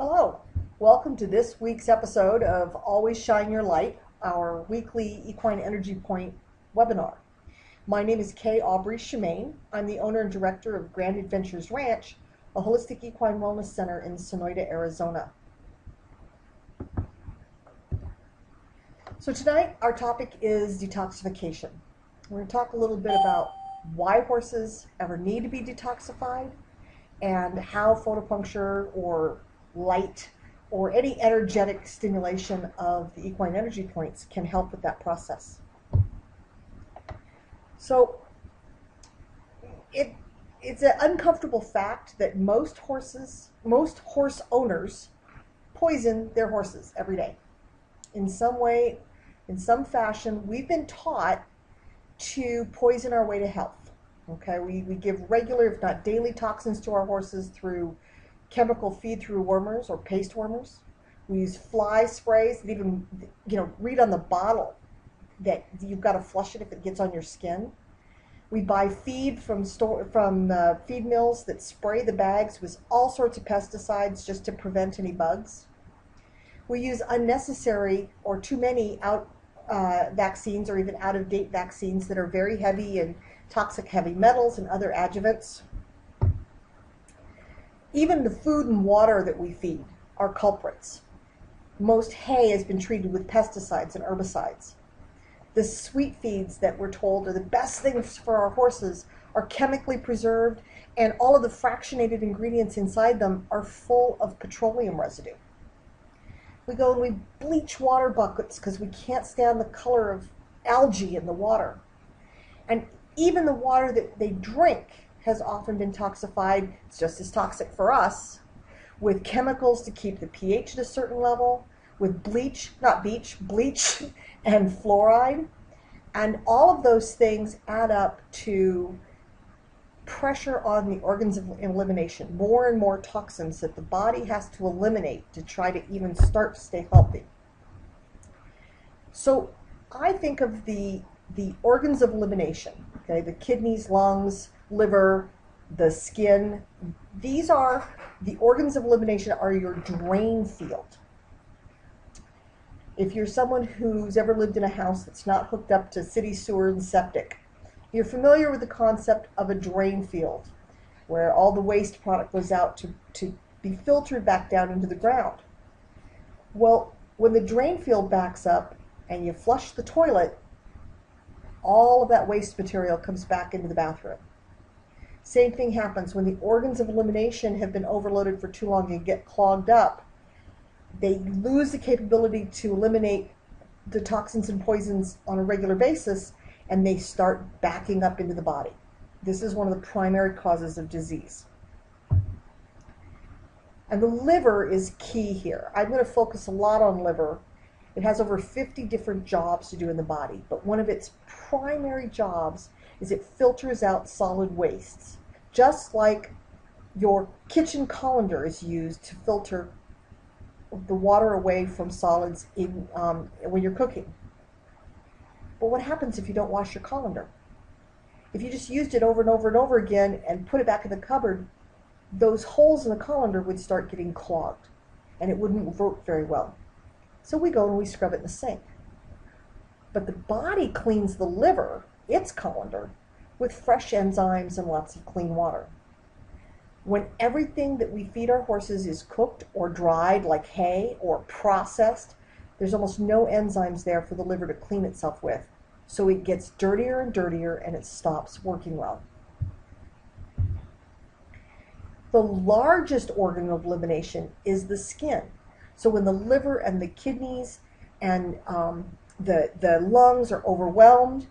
Hello, welcome to this week's episode of Always Shine Your Light, our weekly Equine Energy Point webinar. My name is Kay Aubrey Shemaine. I'm the owner and director of Grand Adventures Ranch, a holistic equine wellness center in Sonoyta, Arizona. So tonight our topic is detoxification. We're going to talk a little bit about why horses ever need to be detoxified and how photopuncture or light or any energetic stimulation of the equine energy points can help with that process. So it's an uncomfortable fact that most horse owners poison their horses every day. In some way, in some fashion, we've been taught to poison our way to health. Okay, we give regular, if not daily, toxins to our horses through chemical feed-through wormers or paste wormers. We use fly sprays that even, read on the bottle that you've got to flush it if it gets on your skin. We buy feed from feed mills that spray the bags with all sorts of pesticides just to prevent any bugs. We use unnecessary or too many vaccines or even out-of-date vaccines that are very heavy in toxic heavy metals and other adjuvants. Even the food and water that we feed are culprits. Most hay has been treated with pesticides and herbicides. The sweet feeds that we're told are the best things for our horses are chemically preserved, and all of the fractionated ingredients inside them are full of petroleum residue. We go and we bleach water buckets because we can't stand the color of algae in the water. And even the water that they drink has often been toxified. It's just as toxic for us, with chemicals to keep the pH at a certain level, with bleach and fluoride. And all of those things add up to pressure on the organs of elimination, more and more toxins that the body has to eliminate to try to even start to stay healthy. So I think of the organs of elimination, okay, the kidneys, lungs, liver, the skin. These are the organs of elimination, are your drain field. If you're someone who's ever lived in a house that's not hooked up to city sewer and septic, you're familiar with the concept of a drain field, where all the waste product goes out to be filtered back down into the ground. Well, when the drain field backs up and you flush the toilet, all of that waste material comes back into the bathroom. Same thing happens when the organs of elimination have been overloaded for too long and get clogged up. They lose the capability to eliminate the toxins and poisons on a regular basis, and they start backing up into the body. This is one of the primary causes of disease. And the liver is key here. I'm going to focus a lot on liver. It has over 50 different jobs to do in the body, but one of its primary jobs is it filters out solid wastes, just like your kitchen colander is used to filter the water away from solids when you're cooking. But what happens if you don't wash your colander? If you just used it over and over and over again and put it back in the cupboard, those holes in the colander would start getting clogged and it wouldn't work very well. So we go and we scrub it in the sink. But the body cleans the liver, its colander, with fresh enzymes and lots of clean water. When everything that we feed our horses is cooked or dried like hay or processed, there's almost no enzymes there for the liver to clean itself with. So it gets dirtier and dirtier and it stops working well. The largest organ of elimination is the skin. So when the liver and the kidneys and the lungs are overwhelmed,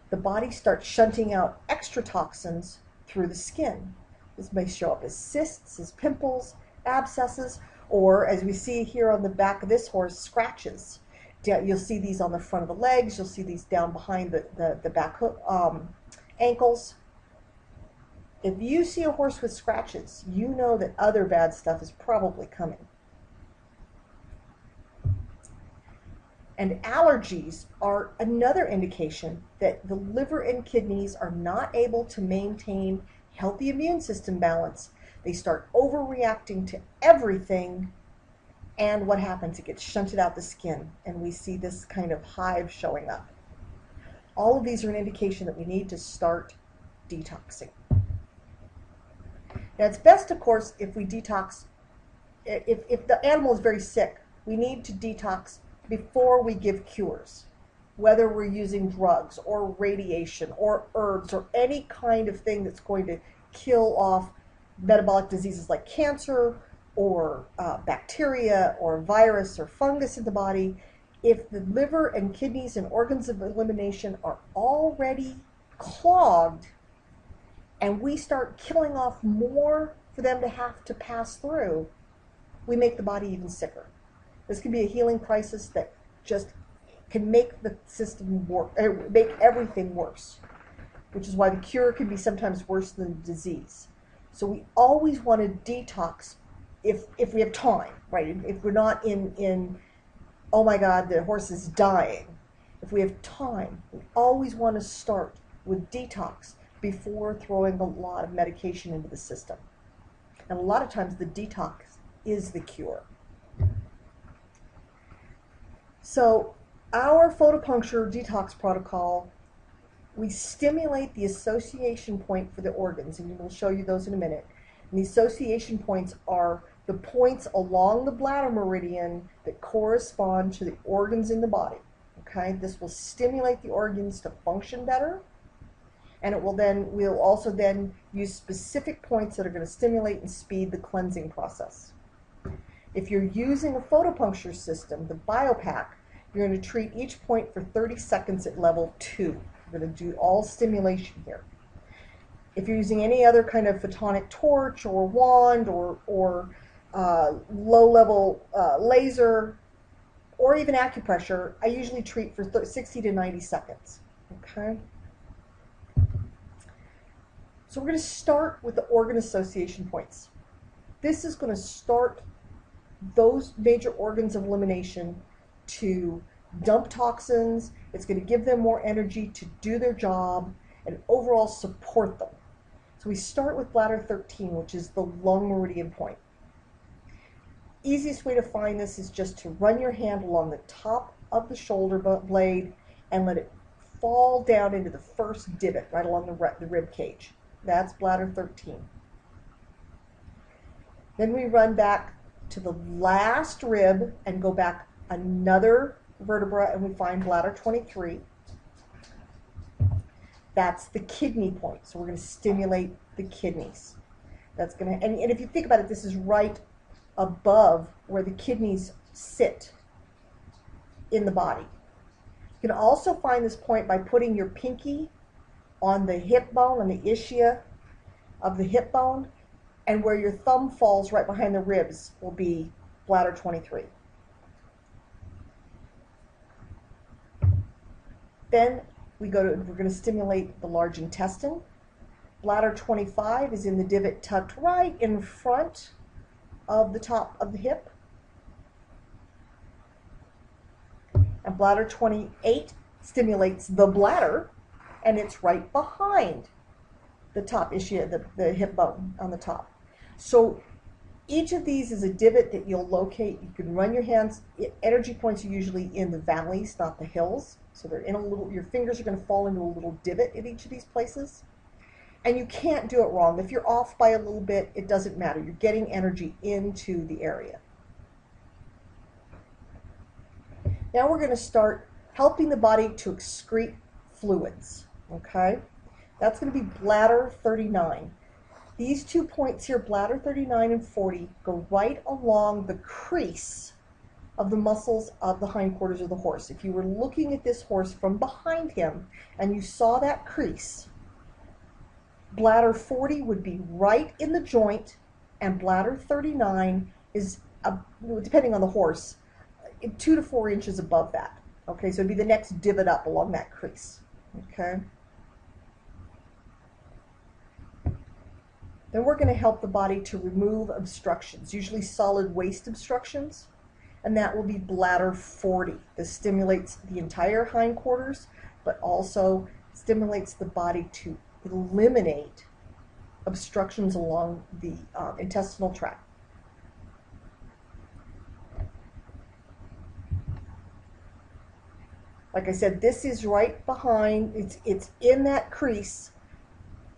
the body starts shunting out extra toxins through the skin. This may show up as cysts, as pimples, abscesses, or as we see here on the back of this horse, scratches. You'll see these on the front of the legs. You'll see these down behind the back ankles. If you see a horse with scratches, you know that other bad stuff is probably coming. And allergies are another indication that the liver and kidneys are not able to maintain healthy immune system balance. They start overreacting to everything And what happens? It gets shunted out the skin, and we see this kind of hive showing up. All of these are an indication that we need to start detoxing. Now, it's best, of course, if we detox, if the animal is very sick, we need to detox before we give cures, whether we're using drugs or radiation or herbs or any kind of thing that's going to kill off metabolic diseases like cancer or bacteria or virus or fungus in the body. If the liver and kidneys and organs of elimination are already clogged and we start killing off more for them to have to pass through, we make the body even sicker. This can be a healing crisis that just can make the system work, make everything worse, which is why the cure can be sometimes worse than the disease. So we always want to detox if we have time, right? If we're not in oh my God, the horse is dying. If we have time, we always want to start with detox before throwing a lot of medication into the system. And a lot of times the detox is the cure. So our Photopuncture Detox Protocol, we stimulate the association point for the organs, and we'll show you those in a minute. And the association points are the points along the Bladder Meridian that correspond to the organs in the body. Okay, this will stimulate the organs to function better, and we'll also then use specific points that are going to stimulate and speed the cleansing process. If you're using a photopuncture system, the BioPack, you're going to treat each point for 30 seconds at level 2. We're going to do all stimulation here. If you're using any other kind of photonic torch or wand or low-level laser or even acupressure, I usually treat for 60 to 90 seconds. Okay? So we're going to start with the organ association points. This is going to start those major organs of elimination to dump toxins. It's going to give them more energy to do their job and overall support them. So we start with bladder 13, which is the lung meridian point. Easiest way to find this is just to run your hand along the top of the shoulder blade and let it fall down into the first divot right along the rib cage. That's bladder 13. Then we run back to the last rib and go back another vertebra, and we find bladder 23. That's the kidney point. So we're going to stimulate the kidneys. That's going to, and if you think about it, this is right above where the kidneys sit in the body. You can also find this point by putting your pinky on the hip bone, on the ischia of the hip bone, and where your thumb falls right behind the ribs will be bladder 23. Then we're going to stimulate the large intestine. Bladder 25 is in the divot tucked right in front of the top of the hip. And bladder 28 stimulates the bladder, and it's right behind the top ischia, the hip bone on the top. So each of these is a divot that you'll locate. You can run your hands. Energy points are usually in the valleys, not the hills. So they're in a little, your fingers are going to fall into a little divot at each of these places. And you can't do it wrong. If you're off by a little bit, it doesn't matter. You're getting energy into the area. Now we're going to start helping the body to excrete fluids. Okay? That's going to be bladder 39. These 2 points here, bladder 39 and 40, go right along the crease of the muscles of the hindquarters of the horse. If you were looking at this horse from behind him and you saw that crease, bladder 40 would be right in the joint, and bladder 39 is, depending on the horse, 2 to 4 inches above that. Okay, so it'd be the next divot up along that crease. Okay. Then we're going to help the body to remove obstructions, usually solid waste obstructions, and that will be bladder 40. This stimulates the entire hindquarters, but also stimulates the body to eliminate obstructions along the intestinal tract. Like I said, this is right behind, it's in that crease,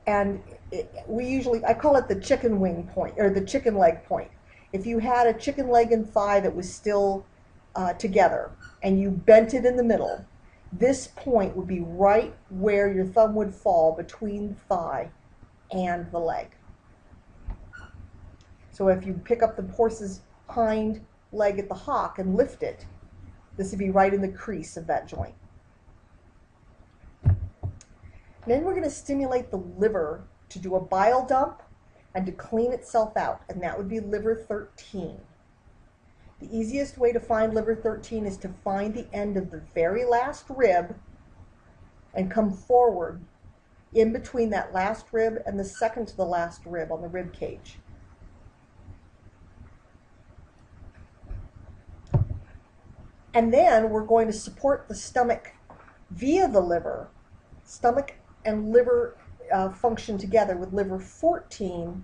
and I call it the chicken wing point, or the chicken leg point. If you had a chicken leg and thigh that was still together, and you bent it in the middle, this point would be right where your thumb would fall between the thigh and the leg. So if you pick up the horse's hind leg at the hock and lift it, this would be right in the crease of that joint. Then we're going to stimulate the liver to do a bile dump and to clean itself out, and that would be liver 13. The easiest way to find liver 13 is to find the end of the very last rib and come forward in between that last rib and the second to the last rib on the rib cage. And then we're going to support the stomach via the liver. Stomach and liver function together with liver 14,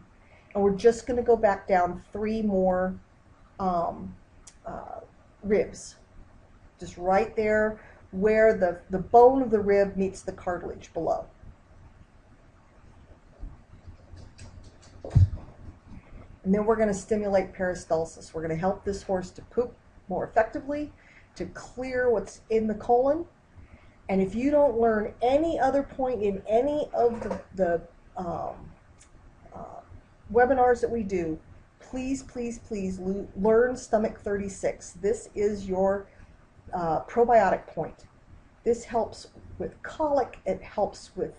and we're just going to go back down 3 more ribs. Just right there where the bone of the rib meets the cartilage below. And then we're going to stimulate peristalsis. We're going to help this horse to poop more effectively, to clear what's in the colon. And if you don't learn any other point in any of the webinars that we do, please, please, please learn Stomach 36. This is your probiotic point. This helps with colic. It helps with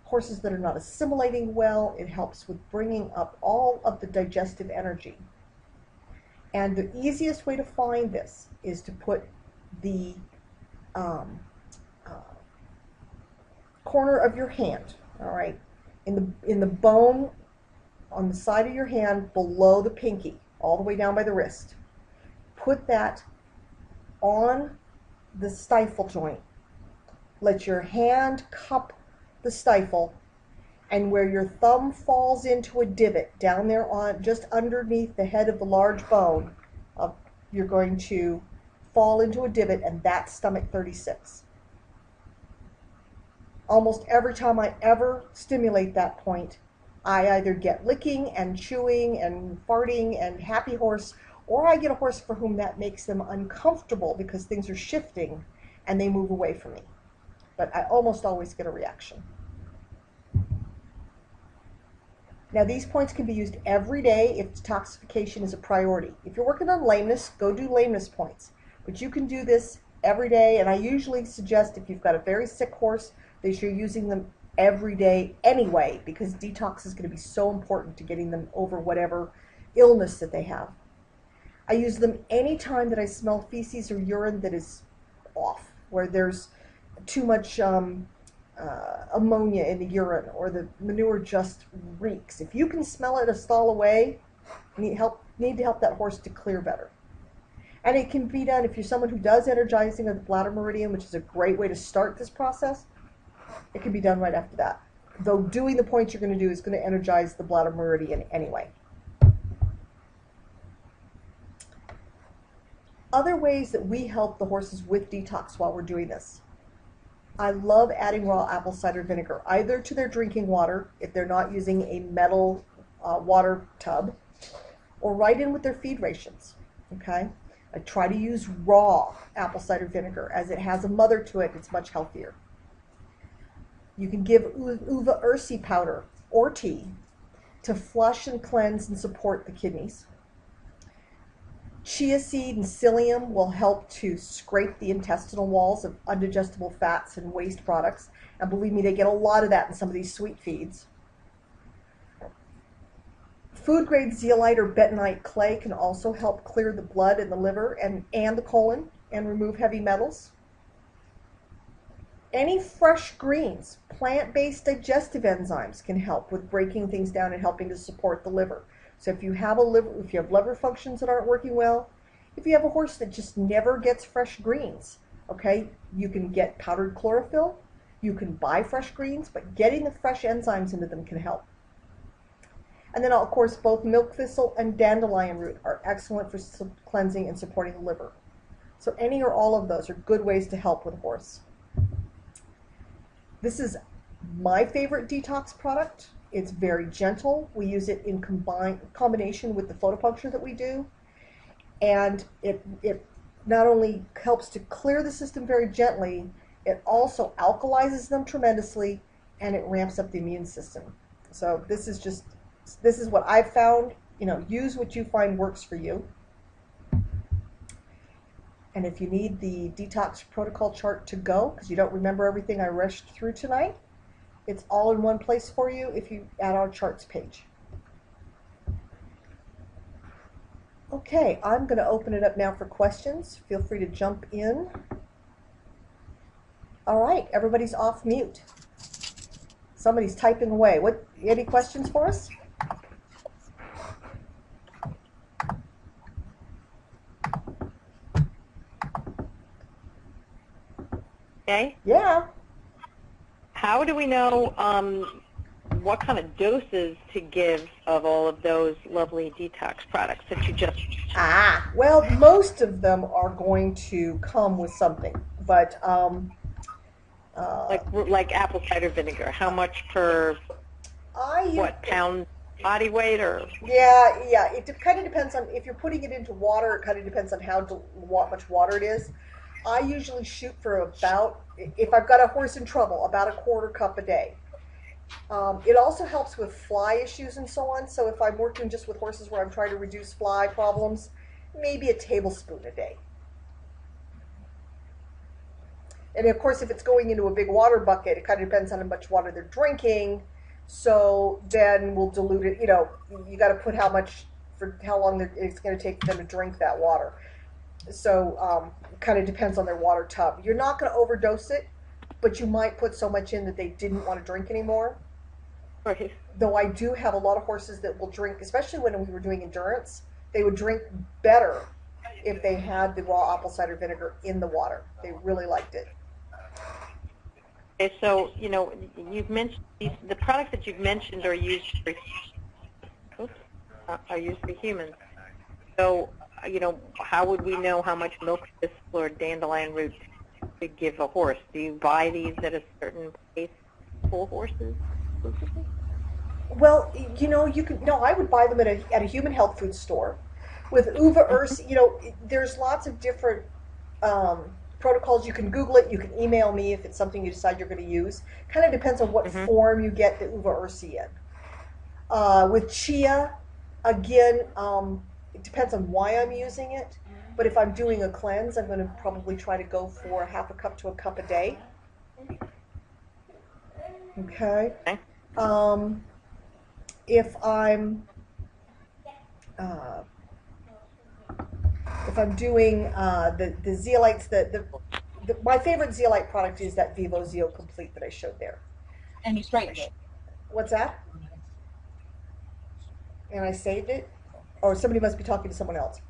horses that are not assimilating well. It helps with bringing up all of the digestive energy. And the easiest way to find this is to put the corner of your hand, all right, in the bone on the side of your hand below the pinky, all the way down by the wrist. Put that on the stifle joint. Let your hand cup the stifle, and where your thumb falls into a divot down there on just underneath the head of the large bone, you're going to fall into a divot, and that's Stomach 36. Almost every time I ever stimulate that point, I either get licking and chewing and farting and happy horse, or I get a horse for whom that makes them uncomfortable because things are shifting and they move away from me. But I almost always get a reaction. Now, these points can be used every day if detoxification is a priority. If you're working on lameness, go do lameness points. But you can do this every day, and I usually suggest if you've got a very sick horse that you're using them every day anyway, because detox is going to be so important to getting them over whatever illness that they have. I use them anytime that I smell feces or urine that is off, where there's too much ammonia in the urine, or the manure just reeks. If you can smell it a stall away, you need to help that horse to clear better. And it can be done if you're someone who does energizing of the Bladder Meridian, which is a great way to start this process. It can be done right after that. Though doing the points you're going to do is going to energize the Bladder Meridian anyway. Other ways that we help the horses with detox while we're doing this. I love adding raw apple cider vinegar, either to their drinking water, if they're not using a metal water tub, or right in with their feed rations, okay? I try to use raw apple cider vinegar. As it has a mother to it, it's much healthier. You can give uva ursi powder or tea to flush and cleanse and support the kidneys. Chia seed and psyllium will help to scrape the intestinal walls of undigestible fats and waste products. And believe me, they get a lot of that in some of these sweet feeds. Food-grade zeolite or bentonite clay can also help clear the blood in the liver and the colon and remove heavy metals. Any fresh greens, plant-based digestive enzymes can help with breaking things down and helping to support the liver. So if you have liver functions that aren't working well, if you have a horse that just never gets fresh greens, okay, you can get powdered chlorophyll, you can buy fresh greens, but getting the fresh enzymes into them can help. And then, of course, both milk thistle and dandelion root are excellent for cleansing and supporting the liver. So any or all of those are good ways to help with a horse. This is my favorite detox product. It's very gentle. We use it in combination with the photopuncture that we do. And it not only helps to clear the system very gently, it also alkalizes them tremendously, and it ramps up the immune system. So this is what I've found. You know, use what you find works for you. And if you need the Detox Protocol chart to go, because you don't remember everything I rushed through tonight, it's all in one place for you if you add our charts page. Okay, I'm going to open it up now for questions. Feel free to jump in. All right, everybody's off mute. Somebody's typing away. Any questions for us? Okay. Yeah. How do we know what kind of doses to give of all of those lovely detox products that you just... Well, most of them are going to come with something, but like apple cider vinegar. How much per pound body weight or? Yeah. It kind of depends on if you're putting it into water. It kind of depends on how much water it is. I usually shoot for about, if I've got a horse in trouble, about a quarter cup a day. It also helps with fly issues and so on. So if I'm working just with horses where I'm trying to reduce fly problems, maybe a tablespoon a day. And of course, if it's going into a big water bucket, it kind of depends on how much water they're drinking. So then we'll dilute it. You know, you got to put how much, for how long it's going to take them to drink that water. So kind of depends on their water tub. You're not going to overdose it, but you might put so much in that they didn't want to drink anymore. Right. Though I do have a lot of horses that will drink, especially when we were doing endurance, they would drink better if they had the raw apple cider vinegar in the water. They really liked it. Okay, so, you know, you've mentioned the products that you've mentioned are used for humans. So, you know, how would we know how much milk thistle or dandelion root to give a horse? Do you buy these at a certain place for horses? Well, you know, I would buy them at a human health food store. With uva ursi, you know, there's lots of different protocols. You can Google it. You can email me if it's something you decide you're going to use. Kind of depends on what form you get the uva ursi in. With chia, again, it depends on why I'm using it. But if I'm doing a cleanse, I'm going to probably try to go for half a cup to a cup a day. Okay. If I'm doing the zeolites, my favorite zeolite product is that Vivo Zeo Complete that I showed there. And you straightened it. What's that? And I saved it? Or somebody must be talking to someone else.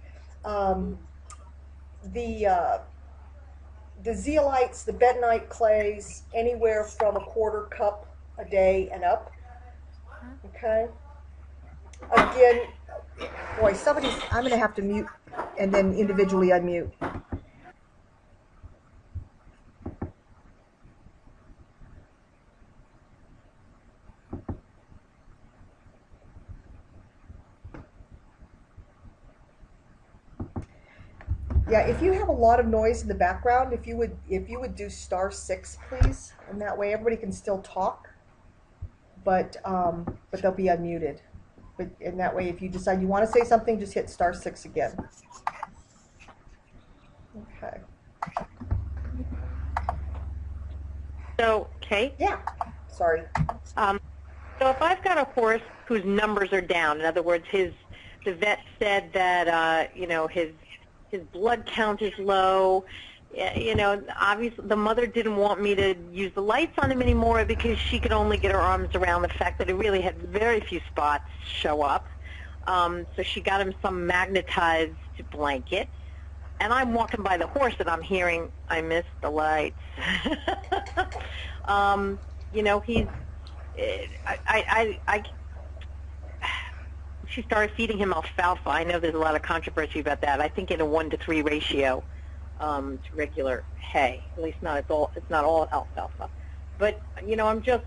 The zeolites, the bentonite clays, anywhere from a quarter cup a day and up. Okay. Again, boy, I'm going to have to mute and then individually unmute. Yeah, if you have a lot of noise in the background, if you would do *6, please, and that way everybody can still talk, but they'll be unmuted. But in that way, if you decide you want to say something, just hit *6 again. Okay. So, Kate? Yeah. Sorry. So if I've got a horse whose numbers are down, in other words, the vet said that you know, his blood count is low. You know, obviously the mother didn't want me to use the lights on him anymore because she could only get her arms around the fact that he really had very few spots show up. So she got him some magnetized blanket. And I'm walking by the horse and I'm hearing, I missed the lights. You know, she started feeding him alfalfa. I know there's a lot of controversy about that. I think in a 1-to-3 ratio. to regular hay. At least not it's not all alfalfa. But I'm just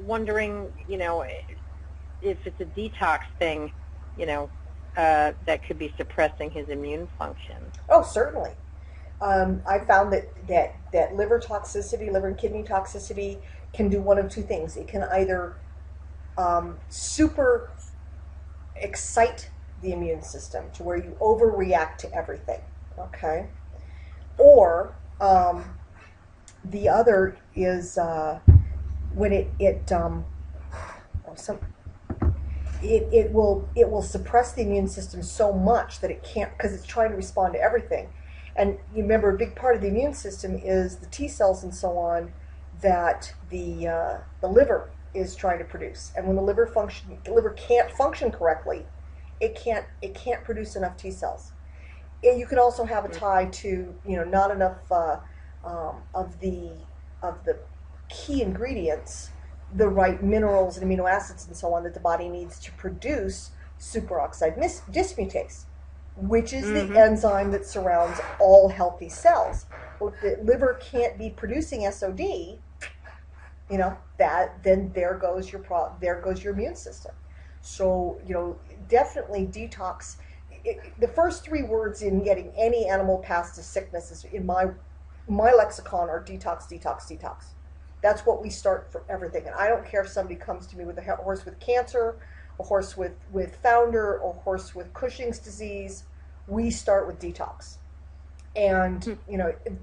wondering, if it's a detox thing, that could be suppressing his immune function. Oh, certainly. I found that liver toxicity, liver and kidney toxicity, can do one of two things. It can either super excite the immune system to where you overreact to everything, okay? Or the other is when it will suppress the immune system so much that it can't, because it's trying to respond to everything. And you remember, a big part of the immune system is the T cells and so on that the liver is trying to produce. And when the liver can't function correctly, it can't produce enough T cells. You can also have a tie to not enough of the key ingredients, the right minerals and amino acids and so on that the body needs to produce superoxide dismutase, which is the enzyme that surrounds all healthy cells. Well, if the liver can't be producing SOD, then there goes your immune system. So definitely detox. The first three words in getting any animal past a sickness is in my lexicon are detox, detox, detox. That's what we start for everything. And I don't care if somebody comes to me with a horse with cancer, a horse with founder, or a horse with Cushing's disease. We start with detox. And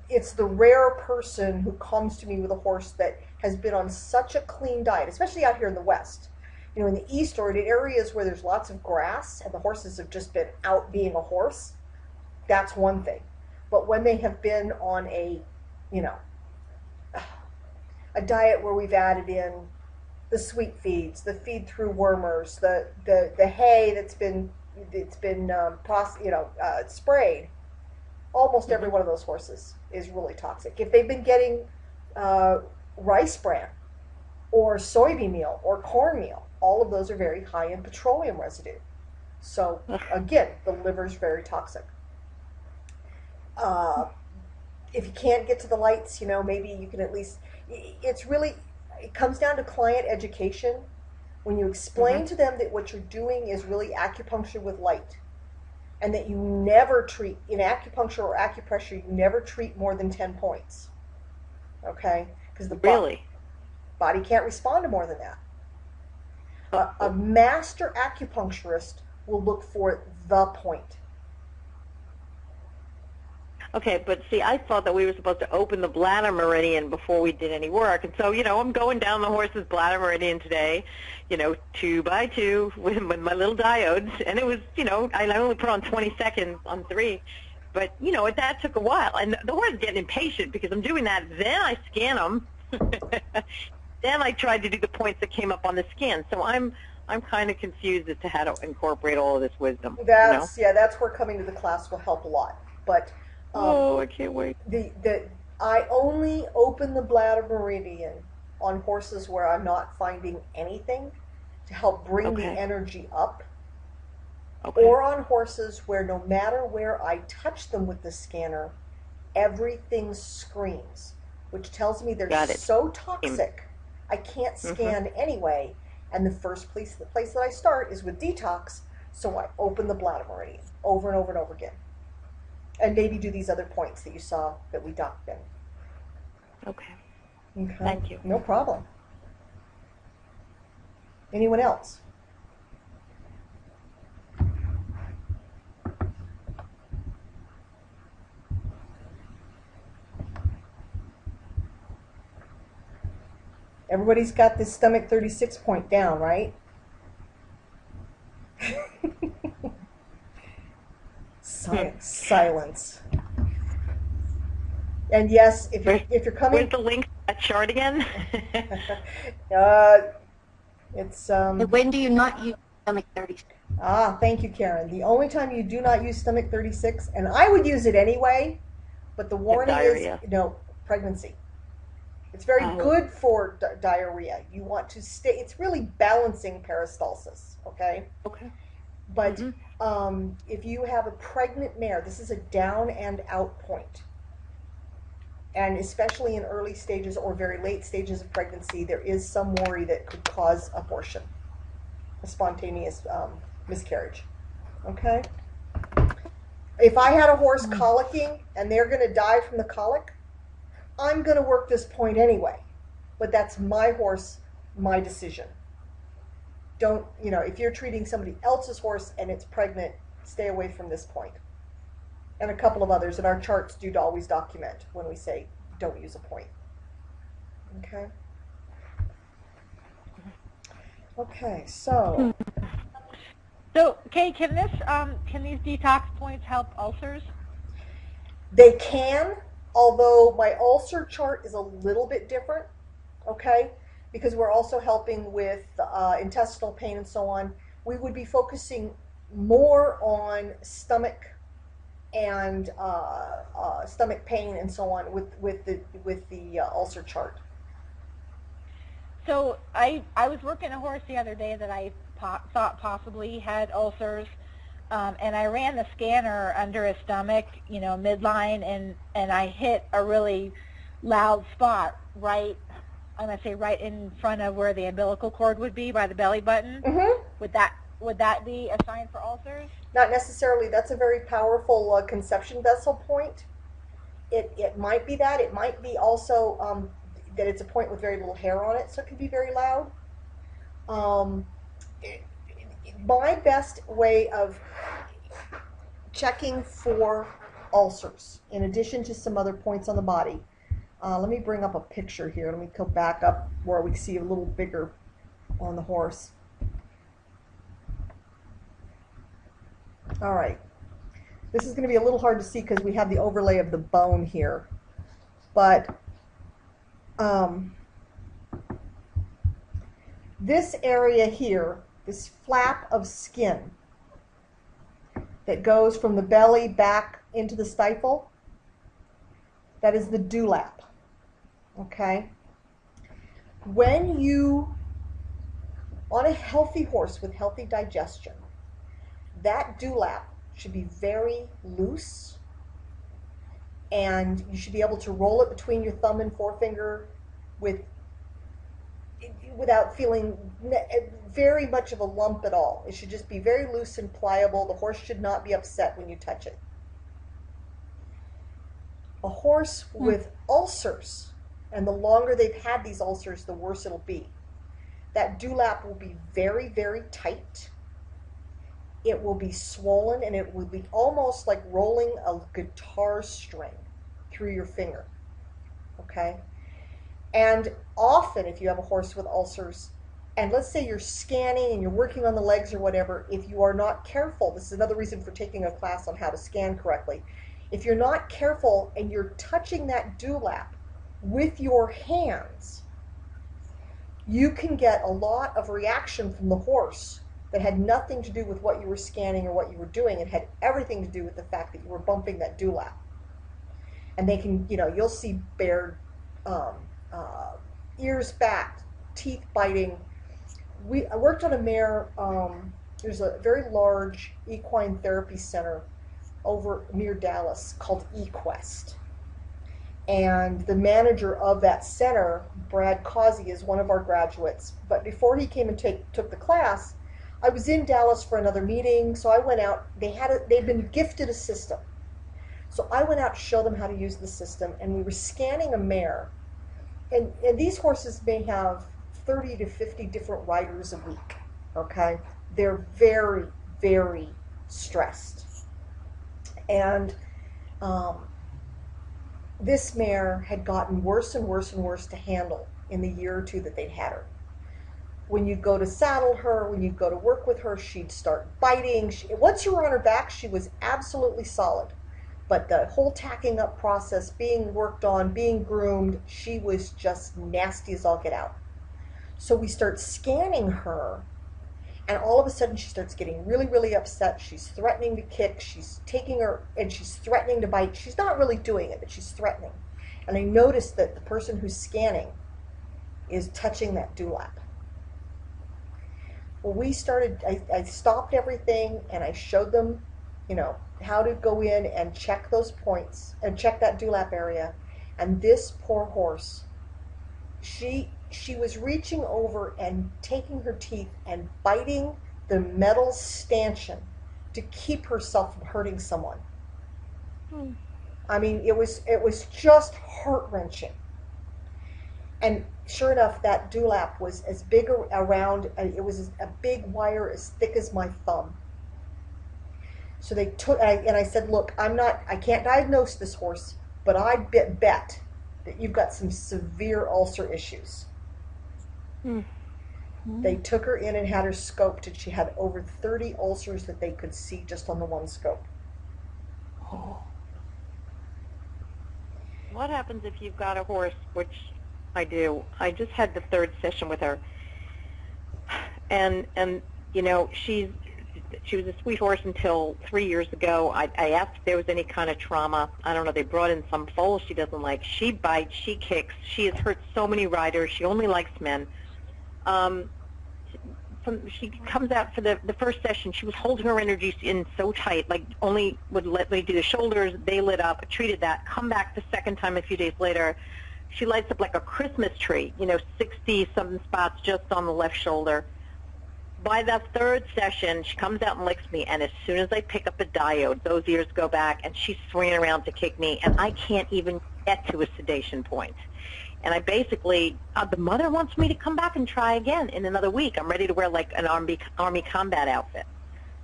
it's the rare person who comes to me with a horse that has been on such a clean diet, especially out here in the West. In the East or in areas where there's lots of grass and the horses have just been out being a horse, that's one thing. But when they have been on a diet where we've added in the sweet feeds, the feed through wormers, the hay that's been sprayed, almost every one of those horses is really toxic. If they've been getting rice bran or soybean meal or cornmeal, all of those are very high in petroleum residue. So again, the liver is very toxic. If you can't get to the lights, maybe you can at least, it comes down to client education. When you explain to them that what you're doing is really acupuncture with light, and that you never treat, in acupuncture or acupressure, you never treat more than 10 points. Okay? Because the body can't respond to more than that. A master acupuncturist will look for the point. Okay, but see, I thought that we were supposed to open the bladder meridian before we did any work. And so, I'm going down the horse's bladder meridian today, 2 by 2 with my little diodes. And it was, I only put on 20 seconds on 3. But, that took a while. And the horse is getting impatient because I'm doing that. Then I scan them. Then I tried to do the points that came up on the scan. So I'm kind of confused as to how to incorporate all of this wisdom. That's where coming to the class will help a lot. But I can't wait. I only open the bladder meridian on horses where I'm not finding anything to help bring the energy up. Okay. Or on horses where no matter where I touch them with the scanner, everything screams, which tells me they're so toxic I can't scan anyway. And the place that I start is with detox, so I open the bladder meridian over and over and over again. And maybe do these other points that you saw that we docked in. Okay. Thank you. No problem. Anyone else? Everybody's got this stomach 36 point down, right? Silence. And yes, if you're coming, where's the link to that chart again? It's when do you not use stomach 36? Thank you, Karen. The only time you do not use stomach 36, and I would use it anyway, but the warning is pregnancy. It's very good for diarrhea. You want to stay. It's really balancing peristalsis. Okay. But if you have a pregnant mare, this is a down and out point. And especially in early stages or very late stages of pregnancy, there is some worry that could cause abortion, a spontaneous miscarriage. Okay? If I had a horse colicking and they're going to die from the colic, I'm going to work this point anyway. But that's my horse, my decision. Don't, if you're treating somebody else's horse and it's pregnant, stay away from this point. And a couple of others, and our charts do always document when we say don't use a point. Okay? Okay, so. So, Kay, can these detox points help ulcers? They can, although my ulcer chart is a little bit different, okay? Because we're also helping with intestinal pain and so on. We would be focusing more on stomach and stomach pain and so on with the ulcer chart. So I was working a horse the other day that I thought possibly had ulcers, and I ran the scanner under his stomach, midline, and I hit a really loud spot right, I'm going to say right in front of where the umbilical cord would be by the belly button. Mm-hmm. Would that be a sign for ulcers? Not necessarily. That's a very powerful conception vessel point. It might be that. It might be also that it's a point with very little hair on it, so it could be very loud. My best way of checking for ulcers, in addition to some other points on the body, let me bring up a picture here. Let me go back up where we see a little bigger on the horse. All right. This is going to be a little hard to see because we have the overlay of the bone here. But this area here, this flap of skin that goes from the belly back into the stifle, that is the dewlap. Okay? When you, on a healthy horse with healthy digestion, that dewlap should be very loose, and you should be able to roll it between your thumb and forefinger without feeling very much of a lump at all. It should just be very loose and pliable. The horse should not be upset when you touch it. A horse with ulcers, and the longer they've had these ulcers, the worse it'll be. That dewlap will be very, very tight. It will be swollen, and it will be almost like rolling a guitar string through your finger. Okay? And often, if you have a horse with ulcers, and let's say you're scanning and you're working on the legs or whatever, if you are not careful, this is another reason for taking a class on how to scan correctly. If you're not careful and you're touching that dewlap with your hands, you can get a lot of reaction from the horse that had nothing to do with what you were scanning or what you were doing. It had everything to do with the fact that you were bumping that dewlap. And they can, you'll see bared ears back, teeth biting. I worked on a mare. There's a very large equine therapy center over near Dallas called Equine. And the manager of that center, Brad Causey, is one of our graduates. But before he came and took the class, I was in Dallas for another meeting, so I went out. They'd been gifted a system. So I went out to show them how to use the system, and we were scanning a mare. And these horses may have 30 to 50 different riders a week, okay? They're very, very stressed. And this mare had gotten worse and worse and worse to handle in the year or two that they'd had her. When you go to saddle her, when you go to work with her, she'd start biting. Once you were on her back, she was absolutely solid. But the whole tacking up process, being worked on, being groomed, she was just nasty as all get out. So we start scanning her, and all of a sudden she starts getting really, really upset. She's threatening to kick. She's taking her, and she's threatening to bite. She's not really doing it, but she's threatening. And I noticed that the person who's scanning is touching that dewlap. Well, I stopped everything and I showed them, how to go in and check those points and check that dewlap area. And this poor horse, she was reaching over and taking her teeth and biting the metal stanchion to keep herself from hurting someone. I mean, it was just heart-wrenching. And sure enough, that dewlap was as big around, it was a big wire as thick as my thumb. So they took, and I said, look, I can't diagnose this horse, but I bet that you've got some severe ulcer issues. They took her in and had her scoped, and she had over 30 ulcers that they could see just on the one scope. What happens if you've got a horse, which I do? I just had the third session with her, and she was a sweet horse until 3 years ago. I asked if there was any kind of trauma. I don't know. They brought in some foal she doesn't like. She bites. She kicks. She has hurt so many riders. She only likes men. She comes out for the first session. She was holding her energy in so tight, like only would let me do the shoulders. They lit up, treated that. Come back the second time a few days later. She lights up like a Christmas tree, 60-something spots just on the left shoulder. By the third session, she comes out and licks me, and as soon as I pick up the diode, those ears go back, and she's swinging around to kick me, and I can't even get to a sedation point. And I basically, the mother wants me to come back and try again in another week. I'm ready to wear like an army combat outfit.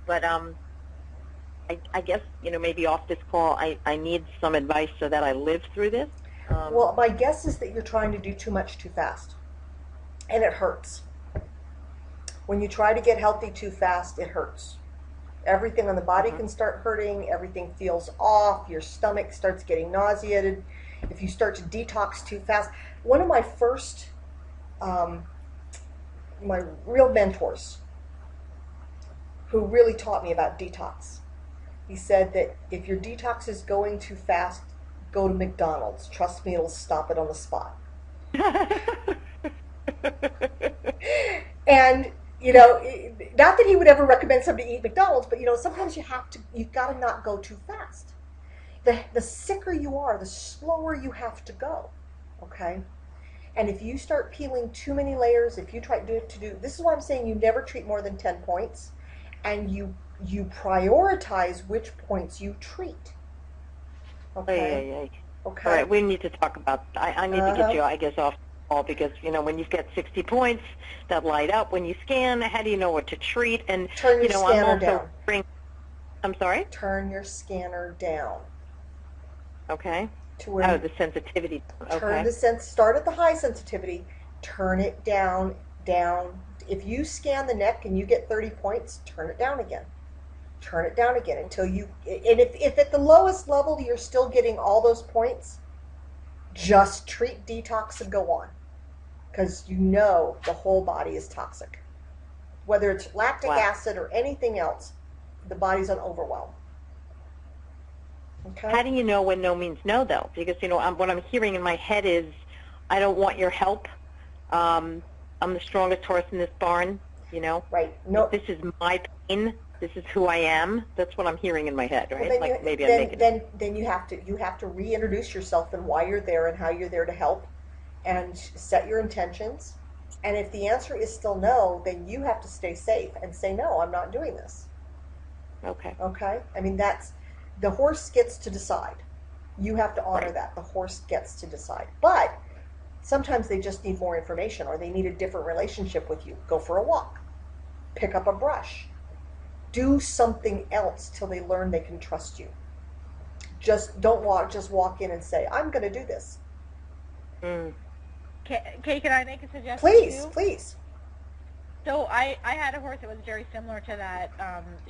But I guess, maybe off this call, I need some advice so that I live through this. Well, my guess is that you're trying to do too much too fast, and it hurts. When you try to get healthy too fast, it hurts. Everything on the body can start hurting. Everything feels off. Your stomach starts getting nauseated. If you start to detox too fast. One of my first, my real mentors, who really taught me about detox, he said that if your detox is going too fast, go to McDonald's. Trust me, it'll stop it on the spot. And, not that he would ever recommend somebody eat McDonald's, but, sometimes you've got to not go too fast. The sicker you are, the slower you have to go, okay? And if you start peeling too many layers, if you try to do, this is why I'm saying you never treat more than 10 points, and you prioritize which points you treat, okay? Okay. All right, we need to talk about, I need to get you, I guess, off the call, because, when you've got 60 points that light up when you scan, how do you know what to treat? And, turn your scanner down. I'm sorry? Turn your scanner down. Okay. To where the sensitivity. Turn start at the high sensitivity, turn it down. If you scan the neck and you get 30 points, turn it down again. Turn it down again until you, and if at the lowest level you're still getting all those points, just treat detox and go on. Because the whole body is toxic. Whether it's lactic acid or anything else, the body's on overwhelm. Okay. How do you know when no means no, though? Because, what I'm hearing in my head is, I don't want your help. I'm the strongest horse in this barn, Right. No. This is my pain. This is who I am. That's what I'm hearing in my head, right? Well, then you have to reintroduce yourself and why you're there and how you're there to help, and set your intentions. And if the answer is still no, then you have to stay safe and say, no, I'm not doing this. Okay. Okay? I mean, the horse gets to decide. You have to honor that. The horse gets to decide. But sometimes they just need more information, or they need a different relationship with you. Go for a walk. Pick up a brush. Do something else till they learn they can trust you. Just walk in and say, I'm going to do this. Kay, can I make a suggestion? Please. So I had a horse that was very similar to that.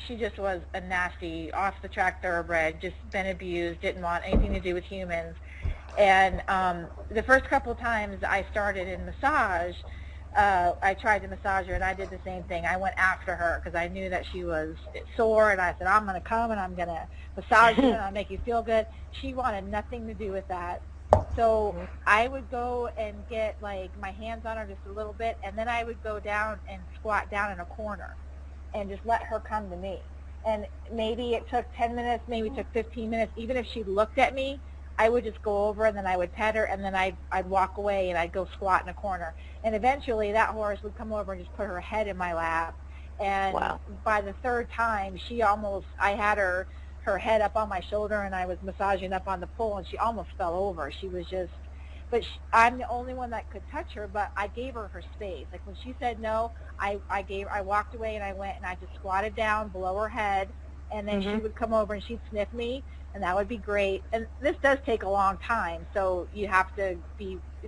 She just was a nasty, off-the-track thoroughbred, just been abused, didn't want anything to do with humans. And the first couple times I started in massage, I tried to massage her, and I did the same thing. I went after her because I knew that she was sore, and I said, I'm going to come, and I'm going to massage you, and I'll make you feel good. She wanted nothing to do with that. So I would go and get like my hands on her just a little bit, and then I would go down and squat down in a corner and just let her come to me. And maybe it took 10 minutes, maybe it took 15 minutes. Even if she looked at me, I would just go over and then I would pet her, and then I'd walk away and I'd go squat in a corner. And eventually that horse would come over and just put her head in my lap. And by the third time, I had her head up on my shoulder and I was massaging up on the pole, and she almost fell over. She was just, I'm the only one that could touch her, but I gave her space. Like when she said no, I walked away and I went and I just squatted down below her head, and then she would come over and she'd sniff me, and that would be great. And this does take a long time, so you have to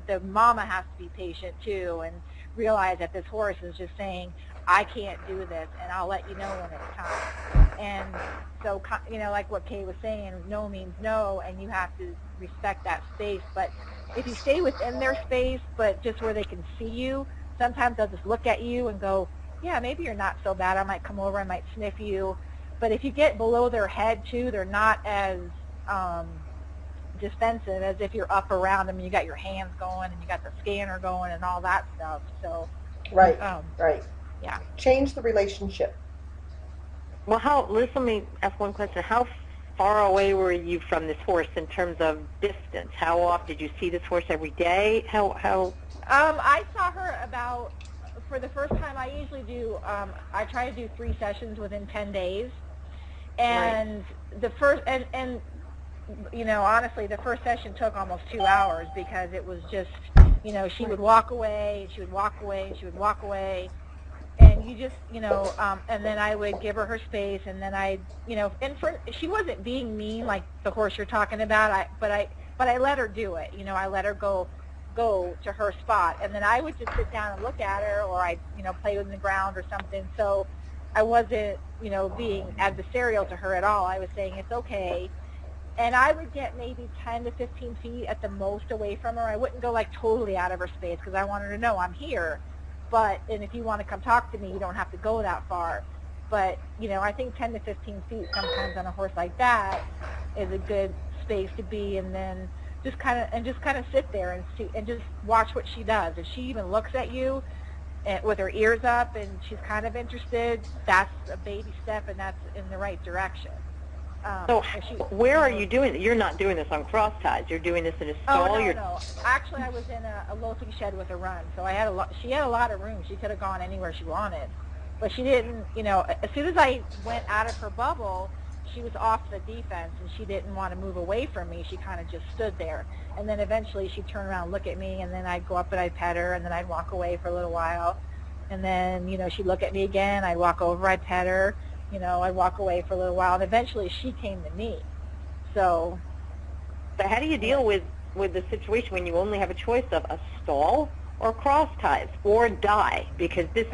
the mama has to be patient too and realize that this horse is just saying, I can't do this, and I'll let you know when it's time. And so, like what Kay was saying, no means no, and you have to respect that space. But if you stay within their space, but just where they can see you, sometimes they'll just look at you and go, yeah, maybe you're not so bad. I might come over, I might sniff you. But if you get below their head, too, they're not as defensive as if you're up around them and you got your hands going and you got the scanner going and all that stuff. So right. Yeah. Change the relationship. Well, let me ask one question. How far away were you from this horse in terms of distance? How often did you see this horse every day? How? I saw her for the first time. I usually do. I try to do 3 sessions within 10 days, and the first and honestly, the first session took almost 2 hours because it was just she would walk away, she would walk away, and she would walk away. And you just, and then I would give her space, and then she wasn't being mean like the horse you're talking about. But I let her do it. I let her go to her spot, and then I would just sit down and look at her, or I'd, play with the ground or something. So I wasn't, being adversarial to her at all. I was saying it's okay, and I would get maybe 10 to 15 feet at the most away from her. I wouldn't go like totally out of her space because I wanted her to know I'm here. And if you want to come talk to me, you don't have to go that far. But, I think 10 to 15 feet sometimes on a horse like that is a good space to be, and then just kind of sit there and see, and just watch what she does. If she even looks at you with her ears up and she's kind of interested, that's a baby step, and that's in the right direction. So where are you doing it? You're not doing this on cross ties. You're doing this in a stall? Oh, no. Actually, I was in a loafing shed with a run, so she had a lot of room. She could have gone anywhere she wanted. But she didn't, as soon as I went out of her bubble, she was off the defense, and she didn't want to move away from me. She kind of just stood there. And then eventually she'd turn around and look at me, and then I'd go up and I'd pet her, and then I'd walk away for a little while. And then, she'd look at me again. I'd walk over, I'd pet her. I'd walk away for a little while, and eventually she came to me. So how do you deal with the situation when you only have a choice of a stall or cross ties or die? Because this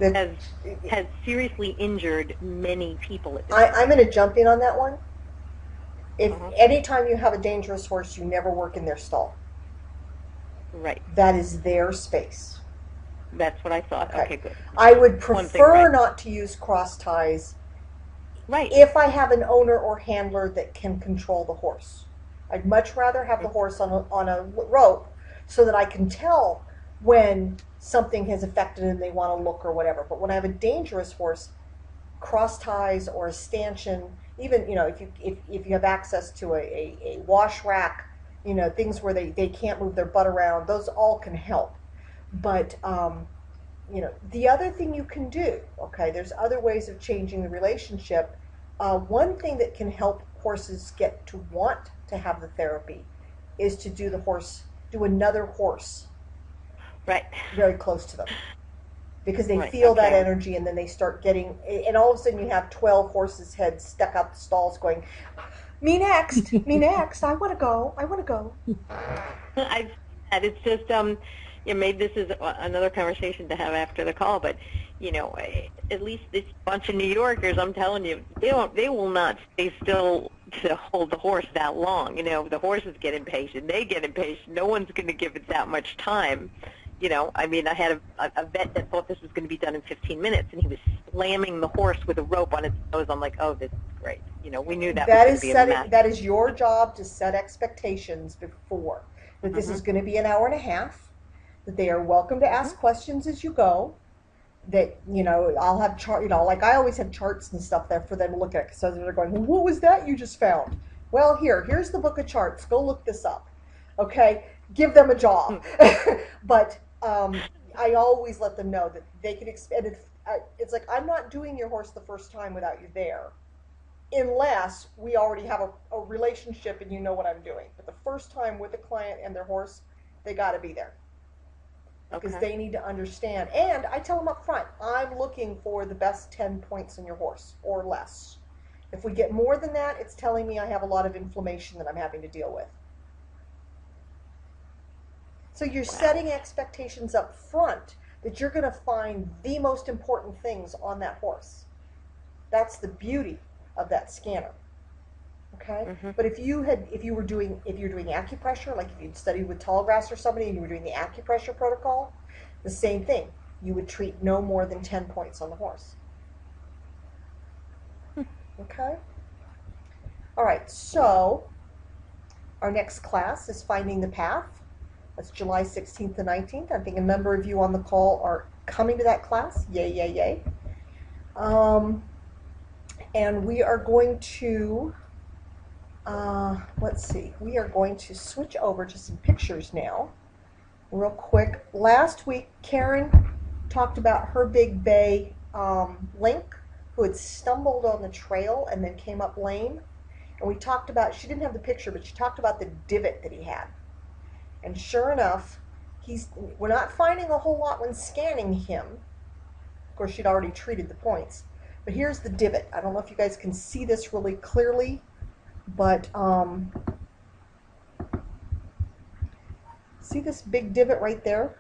has seriously injured many people. I'm going to jump in on that one. If anytime you have a dangerous horse, you never work in their stall. Right. That is their space. That's what I thought. Okay, good. I would prefer not to use cross ties if I have an owner or handler that can control the horse. I'd much rather have the horse on a rope so that I can tell when something has affected and they want to look or whatever. But when I have a dangerous horse, cross ties or a stanchion, even if you have access to a wash rack, things where they can't move their butt around, those all can help. But, the other thing you can do, there's other ways of changing the relationship. One thing that can help horses get to want to have the therapy is to do another horse very close to them. Because they feel that energy, and then they start getting, and all of a sudden you have 12 horses' heads stuck out the stalls going, me next, I want to go. It's just, maybe this is another conversation to have after the call, but, at least this bunch of New Yorkers, I'm telling you, they will not stay still to hold the horse that long. The horses get impatient. They get impatient. No one's going to give it that much time, I mean, I had a vet that thought this was going to be done in 15 minutes, and he was slamming the horse with a rope on its nose. I'm like, oh, this is great. We knew that was going to be a mess. That is your job to set expectations before. That this is going to be an hour and a half, that they are welcome to ask questions as you go, that, I'll have like I always have charts and stuff there for them to look at, so they're going, well, what was that you just found? Well, here's the book of charts. Go look this up. Okay? Give them a job. But I always let them know that they can expand it. It's like, I'm not doing your horse the first time without you there, unless we already have a relationship and you know what I'm doing. But the first time with the client and their horse, they got to be there. Because they need to understand. And I tell them up front, I'm looking for the best 10 points in your horse or less. If we get more than that, it's telling me I have a lot of inflammation that I'm having to deal with. So you're setting expectations up front that you're going to find the most important things on that horse. That's the beauty of that scanner. Okay? But if you're doing acupressure, like if you'd studied with tallgrass or somebody and you were doing the acupressure protocol, the same thing. You would treat no more than 10 points on the horse. Okay? All right, so our next class is Finding the Path. That's July 16th to 19th. I think a number of you on the call are coming to that class. Yay, yay, yay. And we are going to, let's see, we are going to switch over to some pictures now, real quick. Last week, Karen talked about her big bay Link, who had stumbled on the trail and then came up lame. And we talked about, she didn't have the picture, but she talked about the divot that he had. And sure enough, we're not finding a whole lot when scanning him. Of course, she'd already treated the points. But here's the divot. I don't know if you guys can see this really clearly, but see this big divot right there?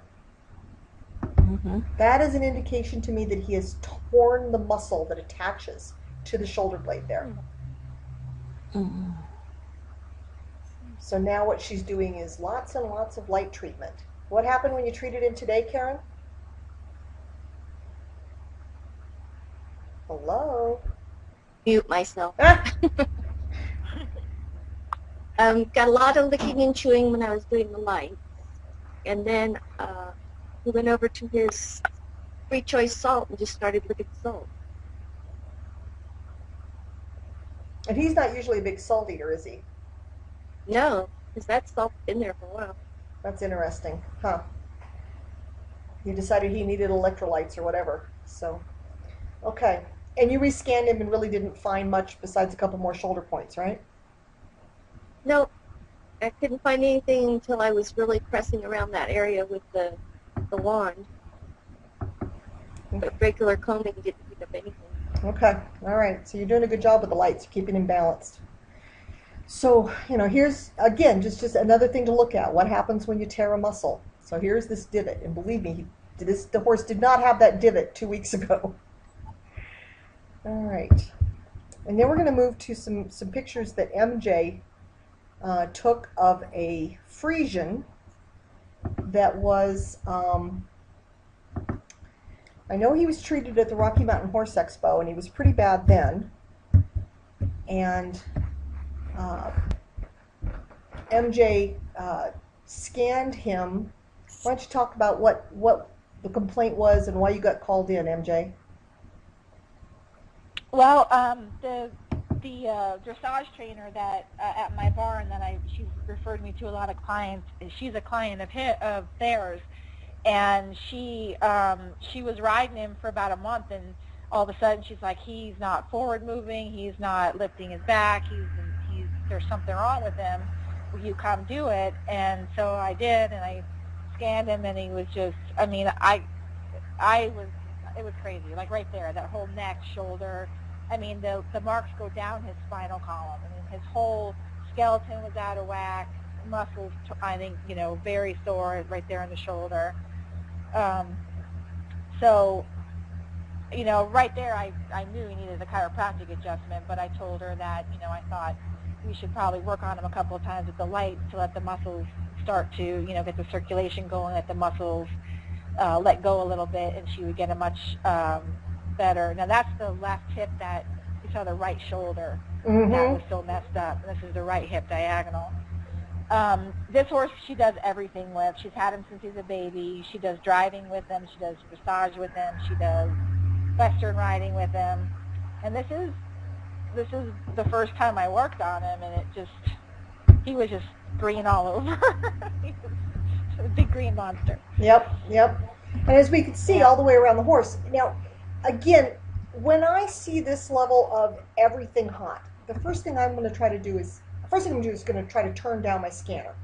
That is an indication to me that he has torn the muscle that attaches to the shoulder blade there. So now what she's doing is lots and lots of light treatment. What happened when you treated him today, Karen? Hello? Mute myself. Got a lot of licking and chewing when I was doing the light. And then he went over to his free choice salt and just started licking salt. And he's not usually a big salt eater, is he? No, because that salt's been there for a while. That's interesting, huh? He decided he needed electrolytes or whatever, so. Okay, and you rescanned him and really didn't find much besides a couple more shoulder points, right? No, I couldn't find anything until I was really pressing around that area with the wand. But regular combing didn't pick up anything. Okay, all right. So you're doing a good job with the lights, keeping him balanced. So, here's, again, just another thing to look at. What happens when you tear a muscle? So here's this divot, and believe me, the horse did not have that divot 2 weeks ago. All right. And then we're going to move to some pictures that MJ took of a Frisian that was, I know he was treated at the Rocky Mountain Horse Expo, and he was pretty bad then. And MJ scanned him. Why don't you talk about what the complaint was and why you got called in, MJ? Well, the dressage trainer that at my barn she's referred me to a lot of clients. She's a client of theirs, and she was riding him for about a month, and all of a sudden she's like, he's not forward moving, he's not lifting his back, there's something wrong with him. Will you come do it? And so I did, and I scanned him, and he was just, I mean, it was crazy, like right there, that whole neck, shoulder. I mean, the marks go down his spinal column. I mean, his whole skeleton was out of whack, muscles, I think, very sore right there in the shoulder. So, right there, I knew he needed a chiropractic adjustment, but I told her that, I thought we should probably work on him a couple of times with the light to let the muscles start to, get the circulation going, let the muscles let go a little bit, and she would get a much better. Now that's the left hip that you saw, the right shoulder that was still messed up. And this is the right hip diagonal. This horse she does everything with. She's had him since he's a baby. She does driving with him. She does dressage with him. She does Western riding with him. And this is the first time I worked on him, and he was just green all over. He was a big green monster. Yep. And as we can see all the way around the horse. Now, again, when I see this level of everything hot, the first thing I'm going to try to do is going to try to turn down my scanner,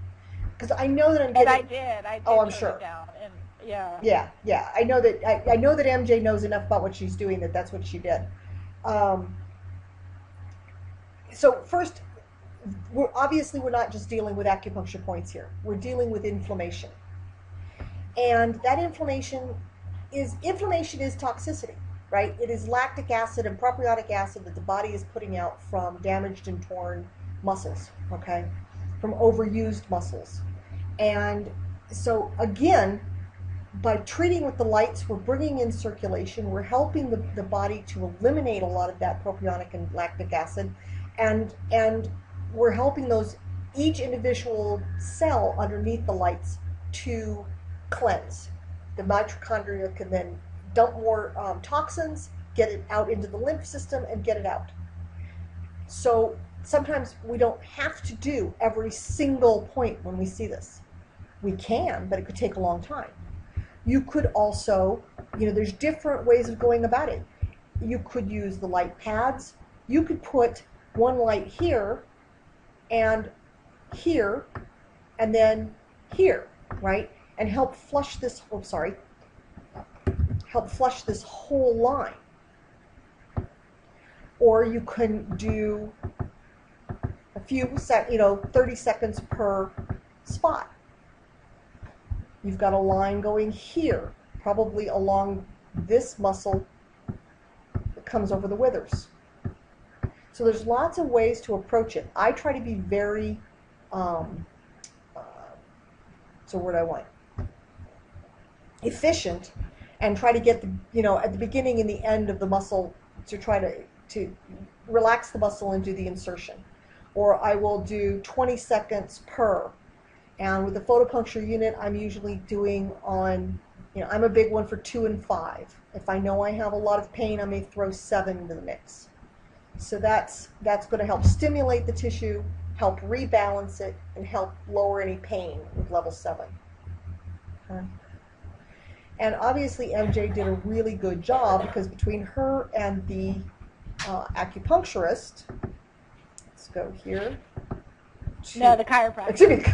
because I know that I'm getting. And I did. Oh, I'm turn sure. It down. And yeah. Yeah. I know that MJ knows enough about what she's doing that's what she did. So first, we're not just dealing with acupuncture points here. We're dealing with inflammation, and that inflammation is toxicity, right? It is lactic acid and propionic acid that the body is putting out from damaged and torn muscles, okay, from overused muscles. And so again, by treating with the lights, we're bringing in circulation, we're helping the body to eliminate a lot of that propionic and lactic acid, and we're helping each individual cell underneath the lights to cleanse. The mitochondria can then dump more toxins, get it out into the lymph system, and get it out. So sometimes we don't have to do every single point when we see this. We can, but it could take a long time. You could also, there's different ways of going about it. You could use the light pads. You could put one light here, and then here, right? And help flush this whole line. Or you can do a few 30 seconds per spot. You've got a line going here, probably along this muscle that comes over the withers. So there's lots of ways to approach it. I try to be very, efficient, and try to get at the beginning and the end of the muscle to try to relax the muscle and do the insertion. Or I will do 20 seconds per. And with the photopuncture unit, I'm usually doing on, I'm a big one for 2 and 5. If I know I have a lot of pain, I may throw 7 into the mix. So that's going to help stimulate the tissue, help rebalance it, and help lower any pain with level 7. Okay. And obviously MJ did a really good job, because between her and the acupuncturist, let's go here. No, the chiropractor. Excuse me,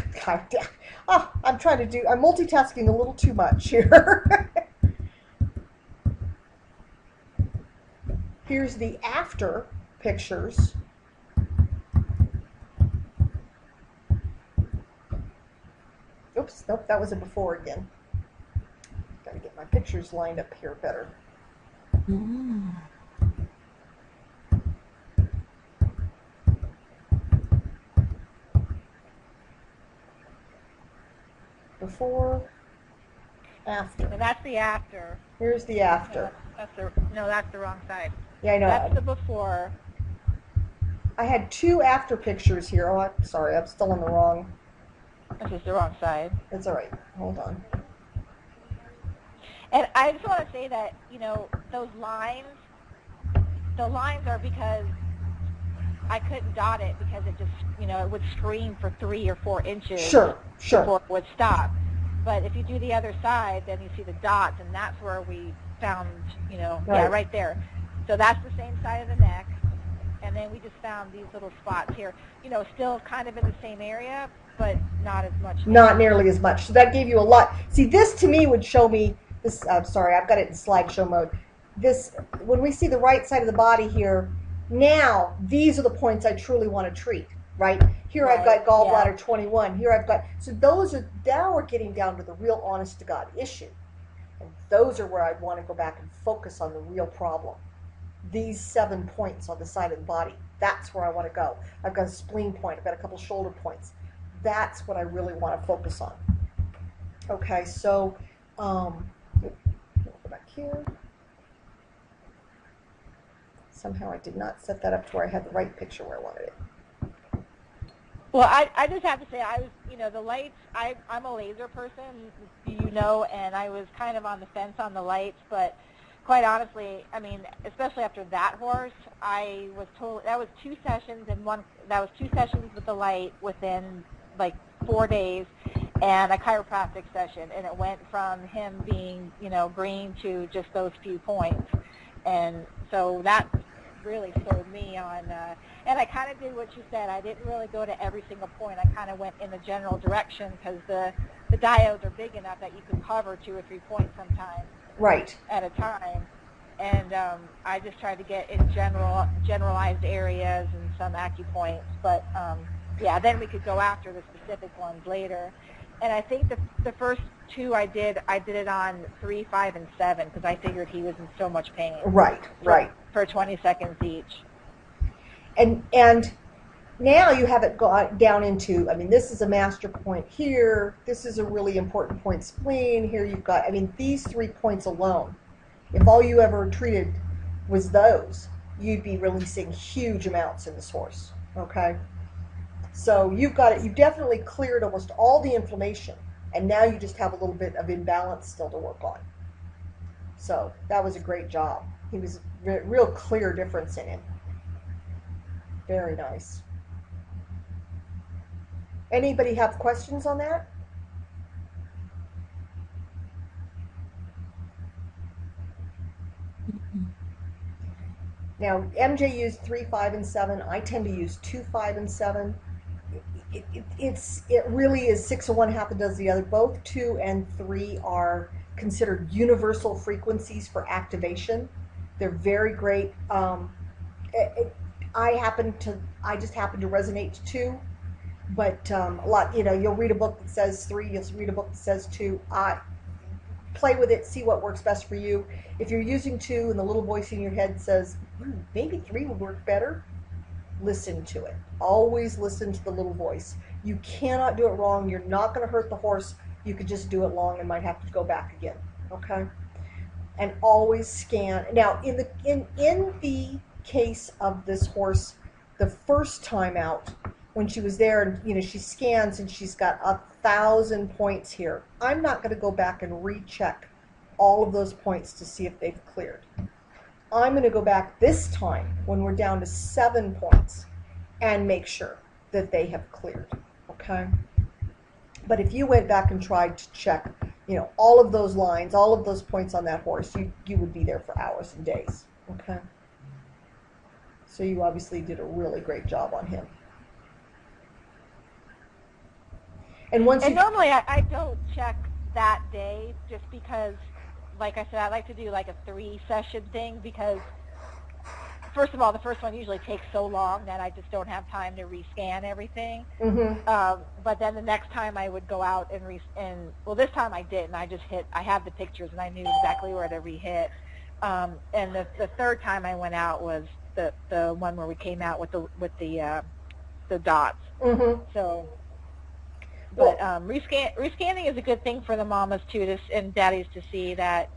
I'm multitasking a little too much here. Here's the after pictures. Oops, nope, that was a before again. Got to get my pictures lined up here better. Before, after. And that's the after. Here's the after. That's the wrong side. Yeah, I know. That's the before. I had 2 after pictures here. Oh, I'm sorry, I'm still on the wrong. This is the wrong side. It's all right. Hold on. And I just want to say that, those lines, the lines are because I couldn't dot it, because it just, it would scream for 3 or 4 inches Sure. before it would stop. But if you do the other side, then you see the dots, and that's where we found, right there. So that's the same side of the neck, and then we just found these little spots here, still kind of in the same area, but not as much. Not nearly as much. So that gave you a lot. See, this to me would show me this. I'm sorry, I've got it in slideshow mode. This, when we see the right side of the body here, now these are the points I truly want to treat, right? Here I've got gallbladder 21. Here I've got, so those are, now we're getting down to the real honest to God issue. And those are where I'd want to go back and focus on the real problem. These 7 points on the side of the body, that's where I want to go. I've got a spleen point, I've got a couple shoulder points. That's what I really want to focus on. Okay, so back here. Somehow I did not set that up to where I had the right picture where I wanted it. Well, I just have to say, I was, the lights, I'm a laser person, and I was kind of on the fence on the lights, but quite honestly, I mean, especially after that horse, I was told, that was 2 sessions, that was 2 sessions with the light within like 4 days, and a chiropractic session, and it went from him being, green to just those few points, and so that really sold me on, and I kind of did what you said. I didn't really go to every single point. I kind of went in the general direction because the diodes are big enough that you can cover 2 or 3 points sometimes. Right. At a time. And I just tried to get in generalized areas and some acupoints. But, yeah, then we could go after the specific ones later. And I think the first 2 I did it on 3, 5, and 7 because I figured he was in so much pain. Right, right. For 20 seconds each. And now you have it got down into, I mean, this is a master point here. This is a really important point, spleen. Here you've got, I mean, these 3 points alone. If all you ever treated was those, you'd be releasing huge amounts in this horse, okay? So you've got it, you've definitely cleared almost all the inflammation, and now you just have a little bit of imbalance still to work on. So that was a great job. He was a real clear difference in him. Very nice. Anybody have questions on that? Now, MJ used 3, 5, and 7. I tend to use 2, 5, and 7. It really is 6 of one, half a dozen of the other. Both 2 and 3 are considered universal frequencies for activation. They're very great. I just happen to resonate to 2, but a lot, you'll read a book that says 3, you'll read a book that says 2. Play with it, see what works best for you. If you're using 2 and the little voice in your head says, maybe 3 would work better, listen to it. Always listen to the little voice. You cannot do it wrong. You're not going to hurt the horse. You could just do it wrong and might have to go back again, okay? And always scan. Now, in the case of this horse, the first time out, when she was there, and she scans and she's got 1,000 points here. I'm not going to go back and recheck all of those points to see if they've cleared. I'm going to go back this time when we're down to 7 points and make sure that they have cleared. Okay. But if you went back and tried to check, all of those lines, all of those points on that horse, you would be there for hours and days. Okay. So you obviously did a really great job on him. And normally I don't check that day just because, like I said, I like to do like a 3-session thing because, first of all, the first one usually takes so long that I just don't have time to rescan everything. Mm-hmm. But then the next time I would go out and well, this time I didn't. I had the pictures and I knew exactly where to re-hit. And the third time I went out was the one where we came out with the dots. Mm-hmm. So. But rescanning is a good thing for the mamas too, and daddies to see that.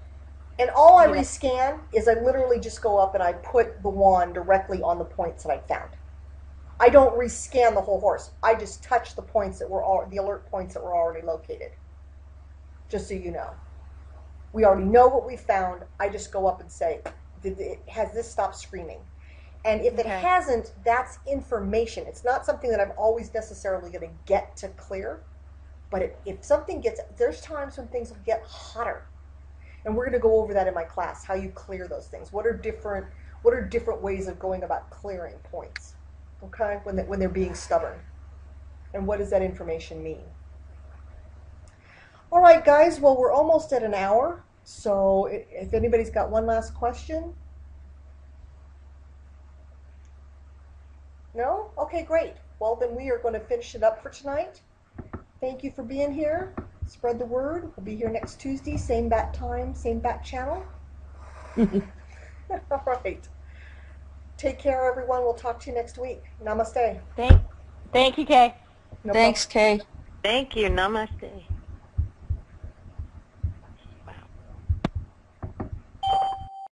And all I rescan is I literally just go up and I put the wand directly on the points that I found. I don't rescan the whole horse. I just touch the points that were the alert points that were already located. Just so you know, we already know what we found. I just go up and say, has this stopped screaming? And if it hasn't, that's information. It's not something that I'm always necessarily going to get to clear. But if something there's times when things will get hotter. And we're going to go over that in my class, how you clear those things. What are different ways of going about clearing points, okay, when they're being stubborn? And what does that information mean? All right, guys, well, we're almost at an hour. So if anybody's got one last question. No? Okay, great. Well, then we are going to finish it up for tonight. Thank you for being here. Spread the word. We'll be here next Tuesday, same bat time, same bat channel. All right. Take care, everyone. We'll talk to you next week. Namaste. Thank you, Kay. Thanks, Kay. Thank you. Namaste.